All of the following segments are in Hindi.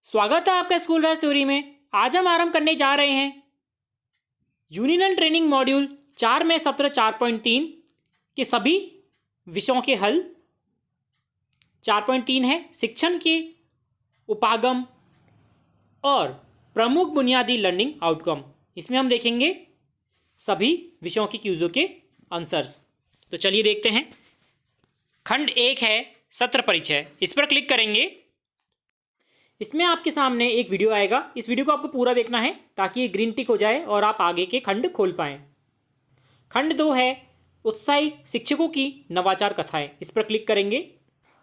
स्वागत है आपका स्कूल राज थ्योरी में। आज हम आरंभ करने जा रहे हैं यूनियन ट्रेनिंग मॉड्यूल 4 में सत्र 4.3 के सभी विषयों के हल। 4.3 है शिक्षण के उपागम और प्रमुख बुनियादी लर्निंग आउटकम। इसमें हम देखेंगे सभी विषयों की क्यूजों के आंसर्स। तो चलिए देखते हैं। खंड 1 है सत्र परिचय। इस पर क्लिक करेंगे। इसमें आपके सामने एक वीडियो आएगा। इस वीडियो को आपको पूरा देखना है ताकि ये ग्रीन टिक हो जाए और आप आगे के खंड खोल पाएं। खंड 2 है उत्साही शिक्षकों की नवाचार कथाएं। इस पर क्लिक करेंगे।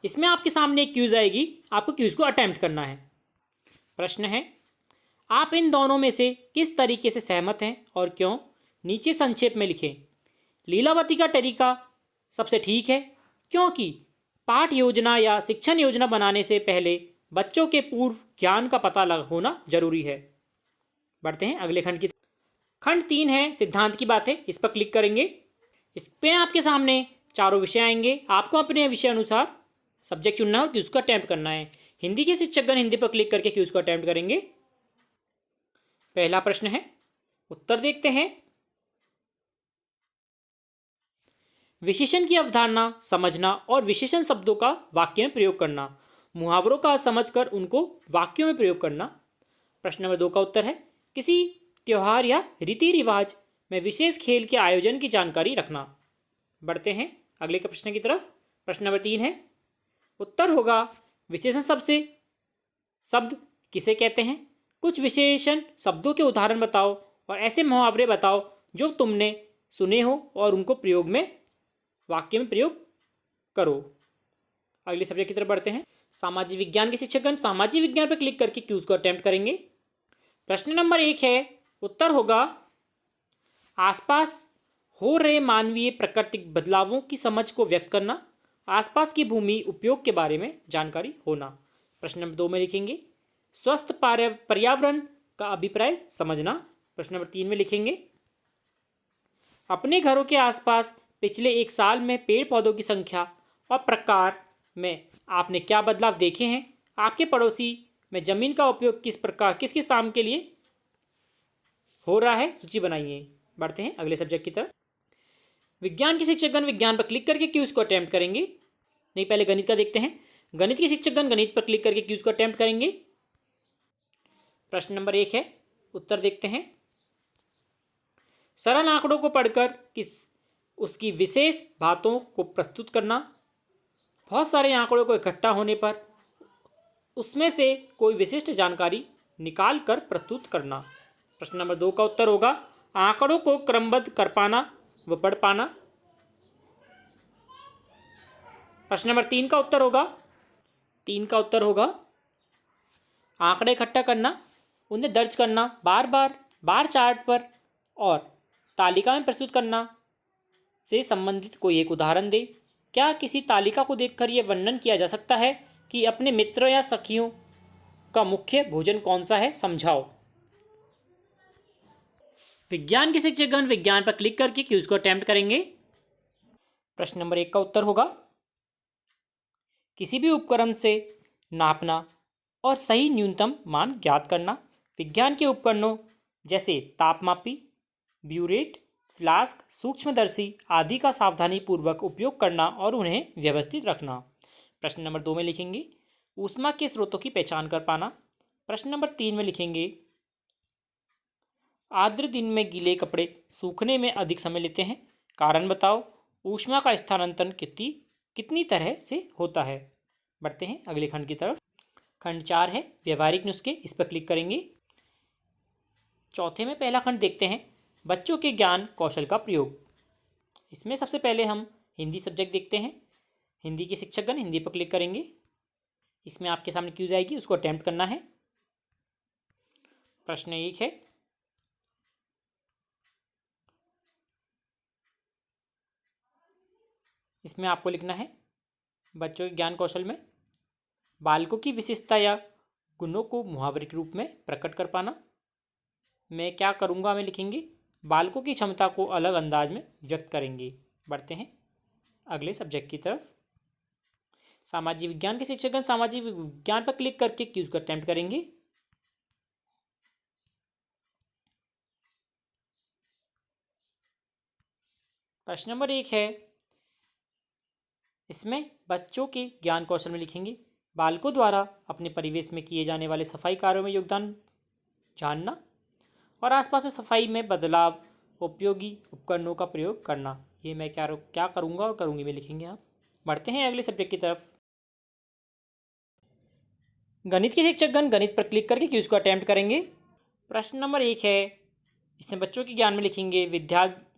इसमें आपके सामने एक क्यूज आएगी। आपको क्यूज को अटेम्प्ट करना है। प्रश्न है, आप इन दोनों में से किस तरीके से सहमत हैं और क्यों? नीचे संक्षेप में लिखें। लीलावती का तरीका सबसे ठीक है क्योंकि पाठ योजना या शिक्षण योजना बनाने से पहले बच्चों के पूर्व ज्ञान का पता होना जरूरी है। बढ़ते हैं अगले खंड की। खंड 3 है सिद्धांत की बातें। इस पर क्लिक करेंगे। इस पे आपके सामने चारों विषय आएंगे। आपको अपने विषय अनुसार सब्जेक्ट चुनना है और क्यूज को अटेम्प्ट करना है। हिंदी के शिक्षकगण हिंदी पर क्लिक करके क्यूज को अटेम्प्ट करेंगे। पहला प्रश्न है, उत्तर देखते हैं। विशेषण की अवधारणा समझना और विशेषण शब्दों का वाक्य में प्रयोग करना, मुहावरों का समझकर उनको वाक्यों में प्रयोग करना। प्रश्न नंबर 2 का उत्तर है, किसी त्योहार या रीति रिवाज में विशेष खेल के आयोजन की जानकारी रखना। बढ़ते हैं अगले के प्रश्न की तरफ। प्रश्न नंबर 3 है, उत्तर होगा विशेषण शब्द किसे कहते हैं? कुछ विशेषण शब्दों के उदाहरण बताओ और ऐसे मुहावरे बताओ जो तुमने सुने हो और उनको प्रयोग में वाक्य में प्रयोग करो। अगले सब्जेक्ट की तरफ बढ़ते हैं। सामाजिक विज्ञान के शिक्षकगण सामाजिक विज्ञान पर क्लिक करके क्यूज को अटेम्प्ट करेंगे। प्रश्न नंबर 1 है, उत्तर होगा आसपास हो रहे मानवीय प्राकृतिक बदलावों की समझ को व्यक्त करना, आसपास की भूमि उपयोग के बारे में जानकारी होना। प्रश्न नंबर 2 में लिखेंगे स्वस्थ पर्यावरण का अभिप्राय समझना। प्रश्न नंबर 3 में लिखेंगे अपने घरों के आसपास पिछले 1 साल में पेड़ पौधों की संख्या और प्रकार में आपने क्या बदलाव देखे हैं? आपके पड़ोसी में जमीन का उपयोग किस प्रकार किस किस काम के लिए हो रहा है? सूची बनाइए। बढ़ते हैं अगले सब्जेक्ट की तरफ। विज्ञान के शिक्षकगण विज्ञान पर क्लिक करके क्यूज को अटेम्प्ट करेंगे। नहीं, पहले गणित का देखते हैं। गणित के शिक्षकगण गणित पर क्लिक करके क्यूज को अटेम्प्ट करेंगे। प्रश्न नंबर 1 है, उत्तर देखते हैं। सरल आंकड़ों को पढ़कर उसकी विशेष बातों को प्रस्तुत करना, बहुत सारे आंकड़ों को इकट्ठा होने पर उसमें से कोई विशिष्ट जानकारी निकाल कर प्रस्तुत करना। प्रश्न नंबर 2 का उत्तर होगा आंकड़ों को क्रमबद्ध कर पाना व पढ़ पाना। प्रश्न नंबर 3 का उत्तर होगा आंकड़े इकट्ठा करना, उन्हें दर्ज करना, बार चार्ट पर और तालिका में प्रस्तुत करना से संबंधित कोई एक उदाहरण दे। क्या किसी तालिका को देखकर यह वर्णन किया जा सकता है कि अपने मित्रों या सखियों का मुख्य भोजन कौन सा है? समझाओ। विज्ञान के शिक्षकगण विज्ञान पर क्लिक करके क्यूज को अटेम्प्ट करेंगे। प्रश्न नंबर 1 का उत्तर होगा किसी भी उपकरण से नापना और सही न्यूनतम मान ज्ञात करना। विज्ञान के उपकरणों जैसे तापमापी, ब्यूरेट, फ्लास्क, सूक्ष्मदर्शी आदि का सावधानीपूर्वक उपयोग करना और उन्हें व्यवस्थित रखना। प्रश्न नंबर 2 में लिखेंगे ऊष्मा के स्रोतों की पहचान कर पाना। प्रश्न नंबर 3 में लिखेंगे आर्द्र दिन में गीले कपड़े सूखने में अधिक समय लेते हैं, कारण बताओ। ऊष्मा का स्थानांतरण कितनी तरह से होता है? बढ़ते हैं अगले खंड की तरफ। खंड 4 है व्यवहारिक नुस्खे। इस पर क्लिक करेंगे। चौथे में पहला खंड देखते हैं बच्चों के ज्ञान कौशल का प्रयोग। इसमें सबसे पहले हम हिंदी सब्जेक्ट देखते हैं। हिंदी के शिक्षकगण हिंदी पर क्लिक करेंगे। इसमें आपके सामने क्यूज आएगी, उसको अटेम्प्ट करना है। प्रश्न 1 है, इसमें आपको लिखना है बच्चों के ज्ञान कौशल में बालकों की विशेषता या गुणों को मुहावरे के रूप में प्रकट कर पाना। मैं क्या करूँगा में लिखेंगे बालकों की क्षमता को अलग अंदाज में व्यक्त करेंगे। बढ़ते हैं अगले सब्जेक्ट की तरफ। सामाजिक विज्ञान के शिक्षकगण सामाजिक विज्ञान पर क्लिक करके क्यूज को अटेम्प्ट करेंगे। प्रश्न नंबर 1 है, इसमें बच्चों के ज्ञान कौशल में लिखेंगे बालकों द्वारा अपने परिवेश में किए जाने वाले सफाई कार्यों में योगदान जानना और आसपास में सफाई में बदलाव, उपयोगी उपकरणों का प्रयोग करना। ये मैं क्या करूँगा और करूँगी में लिखेंगे आप। बढ़ते हैं अगले सब्जेक्ट की तरफ। गणित के शिक्षकगण गणित पर क्लिक करके क्यूज को अटेम्प्ट करेंगे। प्रश्न नंबर 1 है, इसमें बच्चों के ज्ञान में लिखेंगे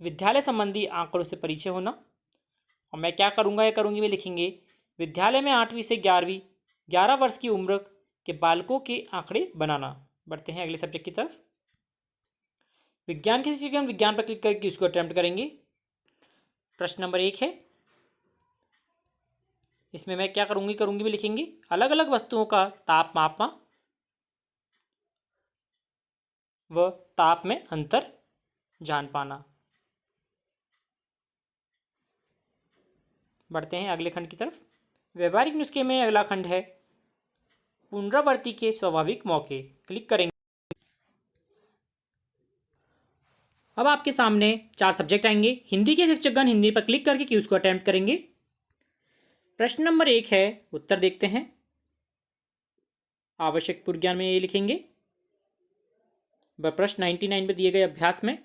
विद्यालय संबंधी आंकड़ों से परिचय होना और मैं क्या करूँगा या करूँगी में लिखेंगे विद्यालय में 8वीं से 11वीं 11 वर्ष की उम्र के बालकों के आंकड़े बनाना। बढ़ते हैं अगले सब्जेक्ट की तरफ। विज्ञान के शिक्षकगण विज्ञान पर क्लिक करके उसको अटेम्प्ट करेंगे। प्रश्न नंबर 1 है, इसमें मैं क्या करूँगी में लिखेंगे अलग अलग वस्तुओं का ताप मापना व ताप में अंतर जान पाना। बढ़ते हैं अगले खंड की तरफ। व्यवहारिक नुस्खे में अगला खंड है पुनरावृत्ति के स्वाभाविक मौके। क्लिक करेंगे। अब आपके सामने 4 सब्जेक्ट आएंगे। हिंदी के शिक्षकगण हिंदी पर क्लिक करके क्यूज को अटेम्प्ट करेंगे। प्रश्न नंबर 1 है, उत्तर देखते हैं। आवश्यक पूर्व ज्ञान में ये लिखेंगे प्रश्न 99 में दिए गए अभ्यास में।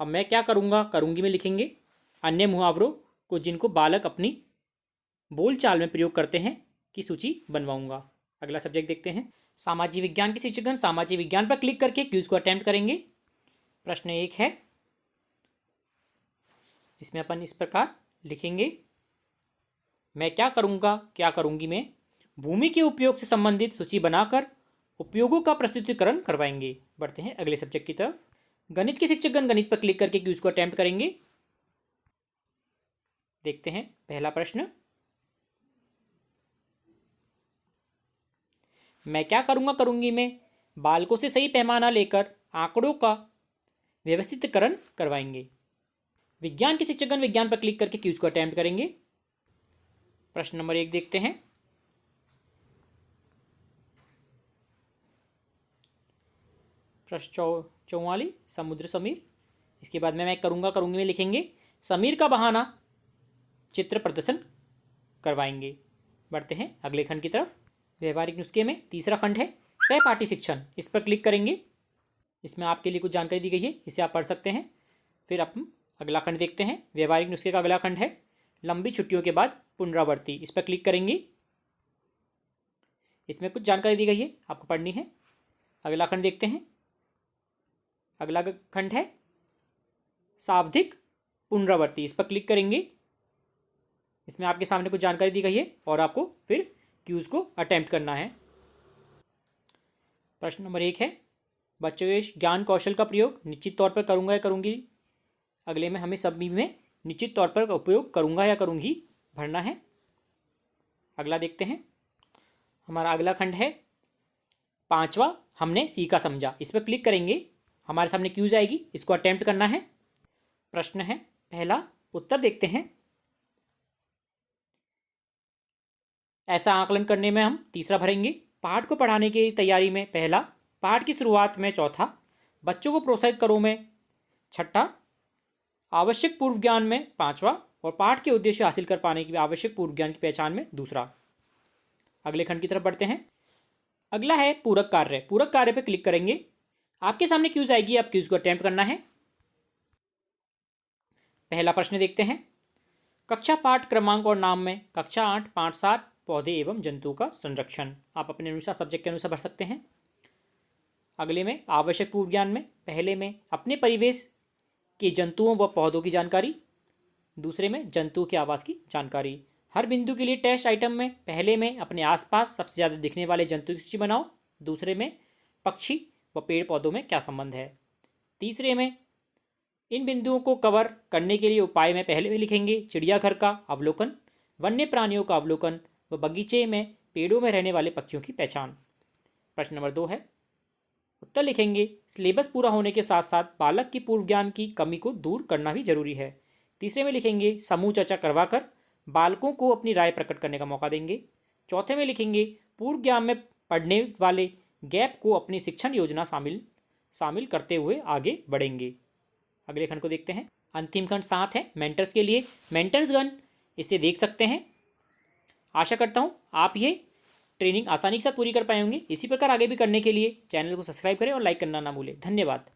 अब मैं क्या करूंगी में लिखेंगे अन्य मुहावरों को जिनको बालक अपनी बोलचाल में प्रयोग करते हैं की सूची बनवाऊंगा। अगला सब्जेक्ट देखते हैं। सामाजिक विज्ञान के शिक्षकगण सामाजिक विज्ञान पर क्लिक करके क्यूज को अटेम्प्ट करेंगे। प्रश्न 1 है, इसमें अपन इस प्रकार लिखेंगे मैं क्या करूंगी में भूमि के उपयोग से संबंधित सूची बनाकर उपयोगों का प्रस्तुतिकरण करवाएंगे। बढ़ते हैं अगले सब्जेक्ट की तरफ। गणित के शिक्षकगण गणित पर क्लिक करके क्यूज को अटेम्प्ट करेंगे। देखते हैं पहला प्रश्न, मैं क्या करूंगी में बालकों से सही पैमाना लेकर आंकड़ों का व्यवस्थितकरण करवाएंगे। विज्ञान के शिक्षकगण विज्ञान पर क्लिक करके क्यूज को अटेम्प्ट करेंगे। प्रश्न नंबर 1 देखते हैं। प्रश्न 44 समुद्र समीर। इसके बाद में मैं करूंगी में लिखेंगे समीर का बहाना चित्र प्रदर्शन करवाएंगे। बढ़ते हैं अगले खंड की तरफ। व्यवहारिक नुस्खे में तीसरा खंड है सहपाठी शिक्षण। इस पर क्लिक करेंगे। इसमें आपके लिए कुछ जानकारी दी गई है, इसे आप पढ़ सकते हैं। फिर अपन अगला खंड देखते हैं। व्यवहारिक नुस्खे का अगला खंड है लंबी छुट्टियों के बाद पुनरावृत्ति। इस पर क्लिक करेंगे। इसमें कुछ जानकारी दी गई है, आपको पढ़नी है। अगला खंड देखते हैं। अगला खंड है सावधिक पुनरावृत्ति। इस पर क्लिक करेंगे। इसमें आपके सामने कुछ जानकारी दी गई है और आपको फिर क्यूज को अटेम्प्ट करना है। प्रश्न नंबर 1 है, बच्चों के ज्ञान कौशल का प्रयोग निश्चित तौर पर करूंगा या करूंगी। अगले में हमें सभी में निश्चित तौर पर उपयोग करूंगा या करूंगी भरना है। अगला देखते हैं। हमारा अगला खंड है 5वां हमने सीखा समझा। इस पर क्लिक करेंगे। हमारे सामने क्यूज आएगी, इसको अटेम्प्ट करना है। प्रश्न है पहला, उत्तर देखते हैं। ऐसा आकलन करने में हम तीसरा भरेंगे। पाठ को पढ़ाने की तैयारी में पहला, पाठ की शुरुआत में चौथा, बच्चों को प्रोत्साहित करो में छठा, आवश्यक पूर्व ज्ञान में पांचवा और पाठ के उद्देश्य हासिल कर पाने की आवश्यक पूर्व ज्ञान की पहचान में दूसरा। अगले खंड की तरफ बढ़ते हैं। अगला है पूरक कार्य। पूरक कार्य पर क्लिक करेंगे। आपके सामने क्यूज आएगी, आप क्यूज को अटेम्प्ट करना है। पहला प्रश्न देखते हैं। कक्षा पाठ क्रमांक और नाम में कक्षा 8 पाठ 7 पौधे एवं जंतुओं का संरक्षण। आप अपने अनुसार सब्जेक्ट के अनुसार भर सकते हैं। अगले में आवश्यक पूर्व ज्ञान में पहले में अपने परिवेश के जंतुओं व पौधों की जानकारी, दूसरे में जंतुओं के आवास की जानकारी। हर बिंदु के लिए टेस्ट आइटम में पहले में अपने आसपास सबसे ज़्यादा दिखने वाले जंतु की सूची बनाओ, दूसरे में पक्षी व पेड़ पौधों में क्या संबंध है, तीसरे में इन बिंदुओं को कवर करने के लिए उपाय में पहले में लिखेंगे चिड़ियाघर का अवलोकन, वन्य प्राणियों का अवलोकन व बगीचे में पेड़ों में रहने वाले पक्षियों की पहचान। प्रश्न नंबर 2 है, उत्तर लिखेंगे सिलेबस पूरा होने के साथ साथ बालक की पूर्व ज्ञान की कमी को दूर करना भी जरूरी है। तीसरे में लिखेंगे समूह चर्चा करवाकर बालकों को अपनी राय प्रकट करने का मौका देंगे। चौथे में लिखेंगे पूर्व ज्ञान में पढ़ने वाले गैप को अपनी शिक्षण योजना शामिल करते हुए आगे बढ़ेंगे। अगले खंड को देखते हैं। अंतिम खंड 7 है मेंटर्स के लिए, मेंटर्स गन। इसे देख सकते हैं। आशा करता हूँ आप ये ट्रेनिंग आसानी के साथ पूरी कर पाए होंगे। इसी प्रकार आगे भी करने के लिए चैनल को सब्सक्राइब करें और लाइक करना ना भूलें। धन्यवाद।